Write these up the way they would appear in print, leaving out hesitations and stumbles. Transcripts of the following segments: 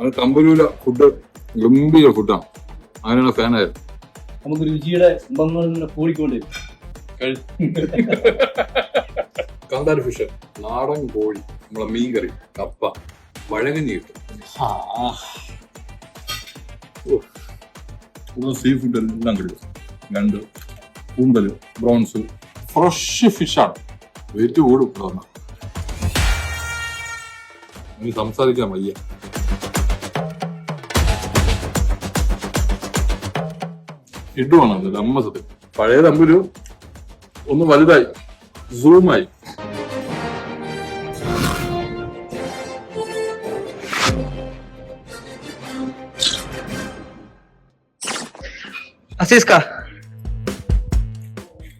അത് തമ്പലൂല ഫുഡ് ഗംഭീര ഫുഡാണ്. അങ്ങനെയാണ് ഫാനായത്. നമുക്ക് രുചിയുടെ ഇമ്പങ്ങൾ ഇങ്ങനെ കൂടിക്കൊണ്ടിരിക്കും. കാന്താരി ഫിഷ്, നാടൻ കോഴി, നമ്മളെ മീൻകറി, കപ്പ, വഴങ്ങഞ്ഞി കിട്ടും. സീ ഫുഡ് എല്ലാം കിട്ടും. ഞണ്ട്, കൂന്തല്, ബ്രോൺസ്, ഫ്രഷ് ഫിഷാണ്. വെയിറ്റ് കൂടും. ഇനി സംസാരിക്കാൻ വയ്യ. ഇടുവാണ് അമ്മസത്തിൽ. പഴയ തമ്പുരു ഒന്ന് വലുതായി, സൂമായി. അസീസ്ക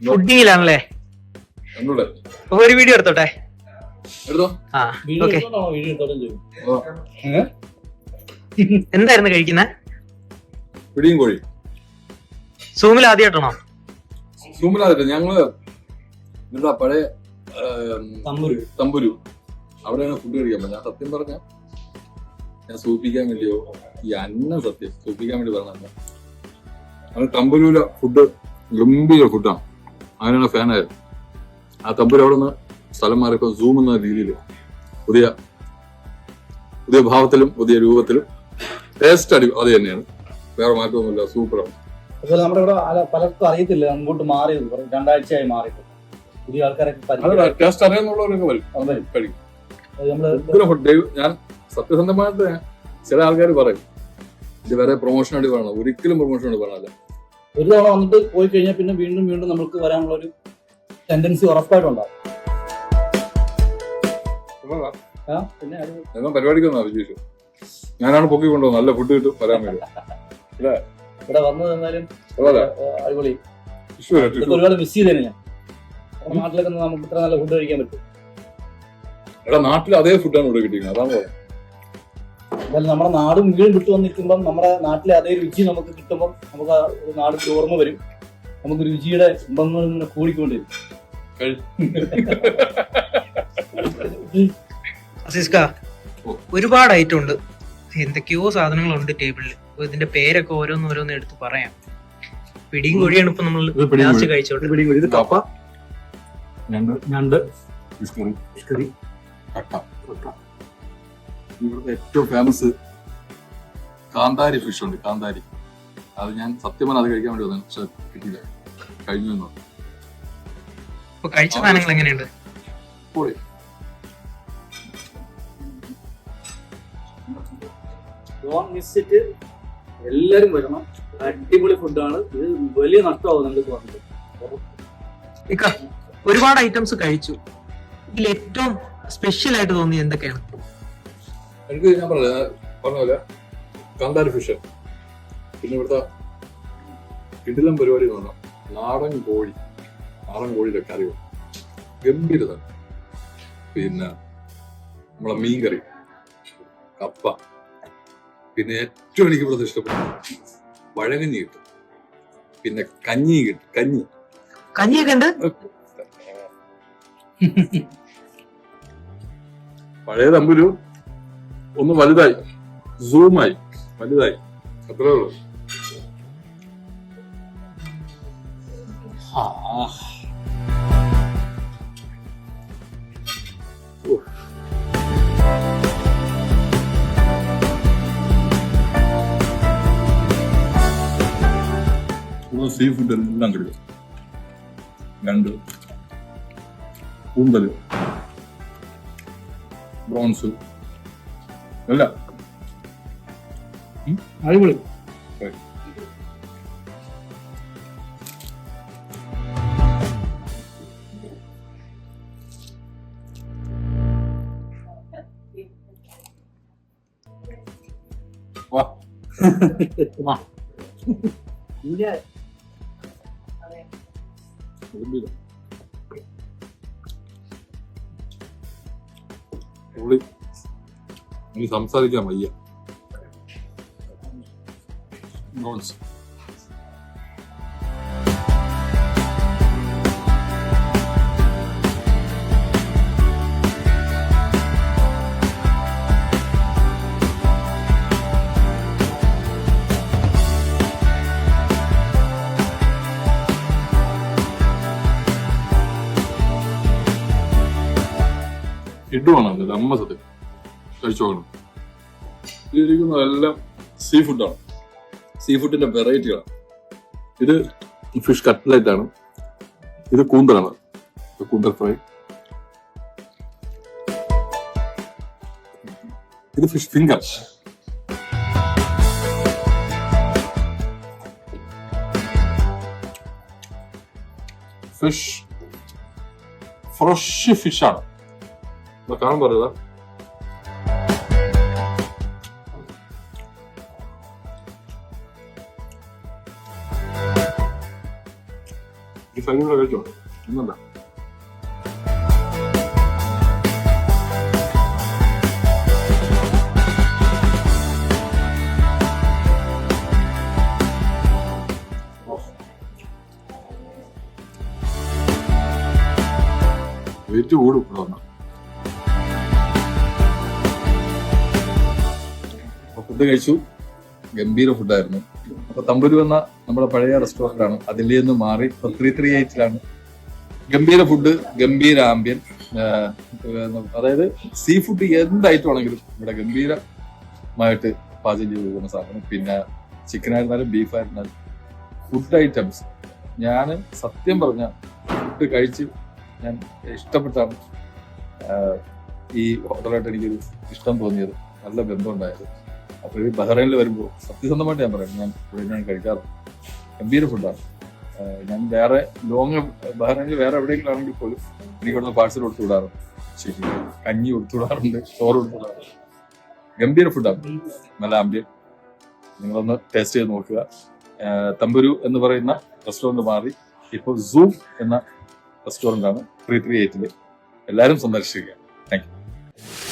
ഫുഡിങ്ങിലാണല്ലേ? എന്നൂടെ ഒരു വീഡിയോ എടുത്തോട്ടെ. എടുത്തോ. ആ ഓക്കെ. എന്തായിരുന്നു കഴിക്കുന്ന? പിടിയും കോഴി. സൂമിൽ ആദ്യമായിട്ടാണോ? സൂമിലാതിട്ട് ഞങ്ങള് എന്താ പഴയ തമ്പുരു അവിടെയാണ് ഫുഡ് കഴിക്കാൻ. ഞാൻ സത്യം പറഞ്ഞ ഞാൻ സൂപ്പിക്കാൻ വേണ്ടിയോ ഈ അന്ന സത്യം സൂപ്പിക്കാൻ വേണ്ടി പറഞ്ഞ അത് തമ്പലൂല ഫുഡ് ഗംഭീര ഫുഡാണ്. അങ്ങനെയാണ് ഫാനായത്. ആ തമ്പൂര് അവിടെ നിന്ന് സ്ഥലം മാറിയപ്പോ സൂം എന്ന രീതിയിൽ പുതിയ ഭാവത്തിലും പുതിയ രൂപത്തിലും ടേസ്റ്റ് അത് തന്നെയാണ്. വേറെ മാറ്റമൊന്നുമില്ല. സൂപ്പറാണ്. അതുപോലെ നമ്മുടെ ഇവിടെ പലർക്കും അറിയത്തില്ല, അങ്ങോട്ട് മാറിയത് 2 ആഴ്ചയായി മാറിയിട്ട് പുതിയ ആൾക്കാരൊക്കെ ടേസ്റ്റ് അറിയാന്നുള്ളവരൊക്കെ വരും കഴിക്കും. ഞാൻ സത്യസന്ധമായിട്ട് ചില ആൾക്കാർ പറയും ഇത് വേറെ പ്രൊമോഷൻ വേണ്ടി പറയണം. ഒരിക്കലും പ്രൊമോഷൻ വേണ്ടി പറയണല്ല. ഒരു തവണ വന്നിട്ട് പോയി കഴിഞ്ഞാൽ പിന്നെ വീണ്ടും വീണ്ടും നമുക്ക് വരാനുള്ള ഒരു ടെൻഡൻസി ഉറപ്പായിട്ടുണ്ടാവും. പിന്നെ പരിപാടിക്കൊന്നാ വിജയിച്ചു. ഞാനാണ് പൊക്കി കൊണ്ടുപോകുന്നത്. നല്ല ഫുഡ് കിട്ടും വരാൻ വേണ്ടി. ഇവിടെ വന്നു തന്നാലും അടിപൊളി. ഒരുപാട് മിസ് ചെയ്തേനെ ഞാൻ. നാട്ടിലൊക്കെ നമുക്ക് ഇത്ര നല്ല ഫുഡ് കഴിക്കാൻ പറ്റും. എടാ നാട്ടിൽ അതേ ഫുഡാണ് ഇവിടെ കിട്ടിയിരുന്നത്. അതാണ് പറയുന്നത്. എന്നാലും നമ്മുടെ നാടും വീടും വിട്ടു വന്നിരിക്കുമ്പോൾ നമ്മുടെ നാട്ടിലെ അതേ രുചി നമുക്ക് കിട്ടുമ്പോൾ നമുക്ക് ഒരു നാട് ഓർമ്മ വരും. നമുക്ക് രുചിയുടെ ഇമ്പങ്ങൾ ഇങ്ങനെ കൂടിക്കൊണ്ടിരിക്കും. അസീസ്ക ഒരുപാട് ഐറ്റം ഉണ്ട്. എന്തൊക്കെയോ സാധനങ്ങളുണ്ട് ടേബിളിൽ. അപ്പൊ ഇതിന്റെ പേരൊക്കെ ഓരോന്നോരോന്ന് എടുത്ത് പറയാം. പിടിയും കോഴിയാണ് ഇപ്പൊ നമ്മൾ ലാസ്റ്റ് കഴിച്ചോട്ടെ. കപ്പ, ഞണ്ട്, ഇവിടുത്തെ ഏറ്റവും ഫേമസ് കാന്താരി ഫിഷ് ഉണ്ട്. കാന്താരി അത് ഞാൻ സത്യം പറഞ്ഞാൽ അത് കഴിക്കാൻ വേണ്ടി വന്നു. പക്ഷെ കിട്ടിയില്ല. കഴിഞ്ഞു എന്ന് പറഞ്ഞു. കഴിച്ച സാധനങ്ങൾ എങ്ങനെയുണ്ട്? പൊളി. എല്ലാരും വരണം. അടിപൊളി ഫുഡാണ്. ഇത് വലിയ നഷ്ടമാവും നിങ്ങൾക്ക് വന്നിട്ട്. ഒരുപാട് ഐറ്റംസ് കഴിച്ചു. ഇതിൽ ഏറ്റവും സ്പെഷ്യൽ ആയിട്ട് തോന്നിയത് എന്തൊക്കെയാണ്? എനിക്ക് ഞാൻ പറഞ്ഞ പോലെ കാന്താരി ഫിഷ്, പിന്നെ ഇവിടുത്തെ കിടിലം പരിപാടി എന്ന് പറഞ്ഞാൽ നാടൻ കോഴിയുടെ കറി ഗംഭീരത, പിന്നെ നമ്മളെ മീൻകറി, കപ്പ, പിന്നെ ഏറ്റവും എനിക്ക് ഇവിടുത്തെ ഇഷ്ടപ്പെട്ടു വഴങ്ങഞ്ഞി കിട്ടും, പിന്നെ കഞ്ഞി കിട്ടും. കഞ്ഞിയൊക്കെ ഉണ്ട്. പഴയ തമ്പുരു ഒന്ന് വലുതായി, സൂമായി, വലുതായി. അത്രേ ഉള്ളൂ. സീ ഫുഡ് എല്ലാം കിട്ടും. ഞണ്ട്, കൂന്തല്, ബ്രോൺസ് എല്ലാം അടിപൊളി. വാ ഇനി സംസാരിക്കാൻ വയ്യ. നോൺസ് കിട്ടുവാണ് ഇത് അമ്മ സത്യം കഴിച്ചു നോക്കണം. ഇതിരിക്കുന്നതെല്ലാം സീ ഫുഡാണ്, സീ ഫുഡിന്റെ വെറൈറ്റികളാണ്. ഇത് ഫിഷ് കട്ട്ലറ്റ് ആണ്, ഇത് കൂന്തലാണ്, കൂന്തൽ ഫ്രൈ. ഇത് ഫിഷ് ഫിംഗർ, ഫിഷ് ഫ്രഷ് ഫിഷാണ്. കാണാൻ പറയുക ഈ ഫൈനൂടെ കഴിച്ചോ ഇന്നല്ല. വെയിറ്റ് കൂടും ഇവിടെ വന്ന. ഫുഡ് കഴിച്ചു, ഗംഭീര ഫുഡായിരുന്നു. അപ്പൊ തമ്പുരു എന്ന നമ്മുടെ പഴയ റെസ്റ്റോറന്റ് ആണ്, അതിൽ നിന്ന് മാറി 338 ഗംഭീര ഫുഡ്, ഗംഭീര ആംബിയൻ. അതായത് സീ ഫുഡ് എന്ത് ഐറ്റം ആണെങ്കിലും ഇവിടെ ഗംഭീരമായിട്ട് പാചകം ചെയ്ത് പോകുന്ന സാധനം. പിന്നെ ചിക്കൻ ആയിരുന്നാലും ബീഫ് ആയിരുന്നാലും ഫുഡ് ഐറ്റംസ് ഞാൻ സത്യം പറഞ്ഞ ഫുഡ് കഴിച്ച് ഞാൻ ഇഷ്ടപ്പെട്ടാണ് ഈ ഹോട്ടലായിട്ട് എനിക്കൊരു ഇഷ്ടം തോന്നിയത്, നല്ല ബന്ധമുണ്ടായത്. അപ്പൊ ഈ ബഹ്റൈനിൽ വരുമ്പോൾ സത്യസന്ധമായിട്ട് ഞാൻ പറയാം, ഞാൻ കഴിക്കാറുണ്ട്. ഗംഭീര ഫുഡാണ്. ഞാൻ വേറെ ലോങ് ബഹ്റൈനിൽ വേറെ എവിടെയെങ്കിലും ആണെങ്കിൽ പോലും എനിക്ക് ഇവിടുന്ന് പാഴ്സൽ കൊടുത്തു വിടാറുണ്ട്, ശരി കഞ്ഞി കൊടുത്തു വിടാറുണ്ട്, ചോറ് കൊടുത്തു വിടാറുണ്ട്. ഗംഭീര ഫുഡാണ്, നല്ല ആംബിയൻ. നിങ്ങളൊന്ന് ടേസ്റ്റ് ചെയ്ത് നോക്കുക. തമ്പുരു എന്ന് പറയുന്ന റെസ്റ്റോറന്റ് മാറി ഇപ്പോൾ സൂം എന്ന റെസ്റ്റോറന്റ് ആണ് 338. എല്ലാവരും സന്ദർശിക്കുക. Thank you.